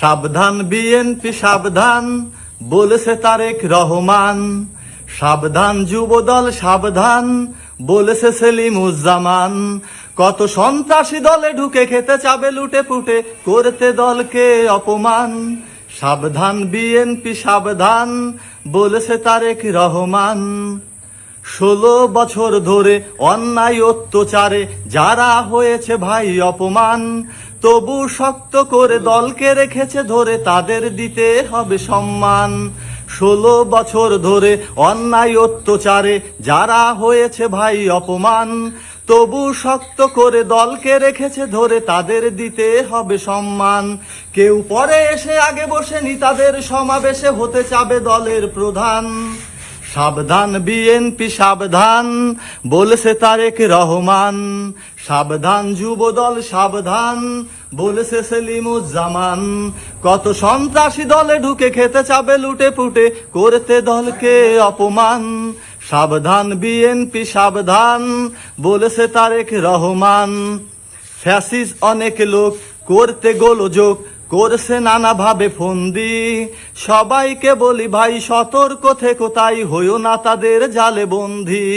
সাবধান বিএনপি সাবধান, বলেছে তারেক রহমান। সাবধান যুবদল সাবধান, বলেছে সেলিমুজ্জামান। কত সন্ত্রাসী দলে ঢুকে খেতে চাবে লুটে পুটে, করতে দলকে অপমান। সাবধান বিএনপি সাবধান, বলেছে তারেক রহমান। 16 বছর ধরে অন্যায় অত্যাচারে যারা হয়েছে ভাই অপমান, তবু শক্ত করে দলকে রেখেছে ধরে, তাদের দিতে হবে সম্মান। 16 বছর ধরে অন্যায় অত্যাচারে যারা হয়েছে ভাই অপমান, তবু শক্ত করে দলকে রেখেছে ধরে, তাদের দিতে হবে সম্মান। কেউ পরে এসে আগে বসেনি, তাদের সমাবেশে হতে চাবে দলের প্রধান। সাবধান বিএনপি সাবধান, বলেছে তারেক রহমান। সাবধান যুবদল সাবধান, বলেছে সেলিমুজ্জামান। কত সন্ত্রাসী দলে ঢুকে খেতে চাবে লুটে পুটে, করতে দলকে অপমান। সাবধান বিএনপি সাবধান, বলেছে তারেক রহমান। ফ্যাসিস অনেক লোক করতে গোলযোগ, করছে নানাভাবে ফন্দি। সবাইকে বলি ভাই সতর্ক থেকো, তাই হইও না তাদের জালে বন্দী।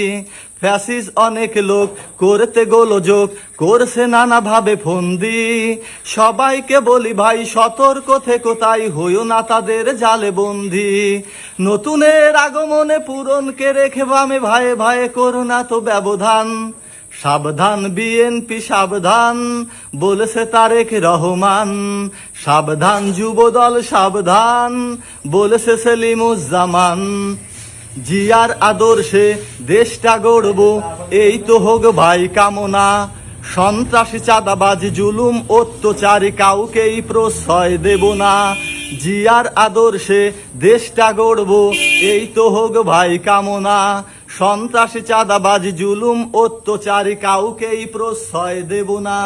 ফ্যাসিস অনেক লোক করতে গোলযোগ, করছে নানাভাবে ফন্দি। সবাইকে বলি ভাই সতর্ক থেকো, তাই হইও না তাদের জালে বন্দী। নতুনের আগমনে পূরণকে রেখে বামে ভাইয়ে ভাইয়ে করো না তো ব্যবধান। সাবধান বিএনপি সাবধান, বলেছে তারেক রহমান। সাবধান যুবদল সাবধান, বলেছে সেলিমুজ্জামান। জিয়ার আদর্শে দেশটা গড়ব, এই তো হোক ভাই কামনা। সন্ত্রাসী চাঁদাবাজি জুলুম অত্যাচারী কাউকেই প্রশ্রয় দেব না। জিয়ার আদর্শে দেশটা গড়ব, এই তো হোক ভাই কামনা। সন্ত্রাসী চাঁদাবাজি জুলুম অত্যাচারী কাউকেই প্রশ্রয় দেব না।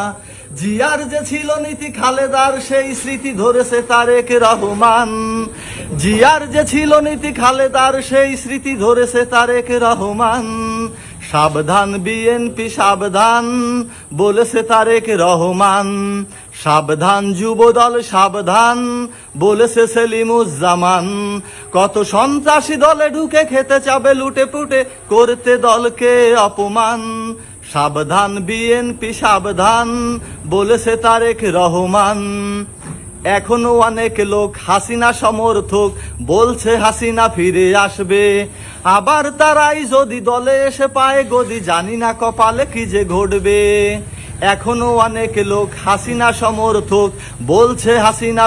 জিয়ার যে ছিল নীতি খালেদার, সেই স্মৃতি ধরেছে তারেক রহমান। জিয়ার যে ছিল নীতি খালেদার, সেই স্মৃতি ধরেছে তারেক রহমান। সাবধান বিএনপি সাবধান, বলেছে তারেক রহমান। সাবধান যুবদল সাবধান, বলেছে সেলিমুজ্জামান। কত সন্ত্রাসী দলে ঢুকে খেতে চাবে লুটে পুটে, করতে দলকে অপমান। সাবধান বিএনপি সাবধান, বলেছে তারেক রহমান। এখনো অনেক লোক হাসিনা সমর্থক, বলছে হাসিনা ফিরে আসবে। আবার তারাই যদি দলে এসে পায় গদি, জানি না কপালে কি যে ঘটবে। এখনো অনেক লোক হাসিনা সমর্থক, বলছে হাসিনা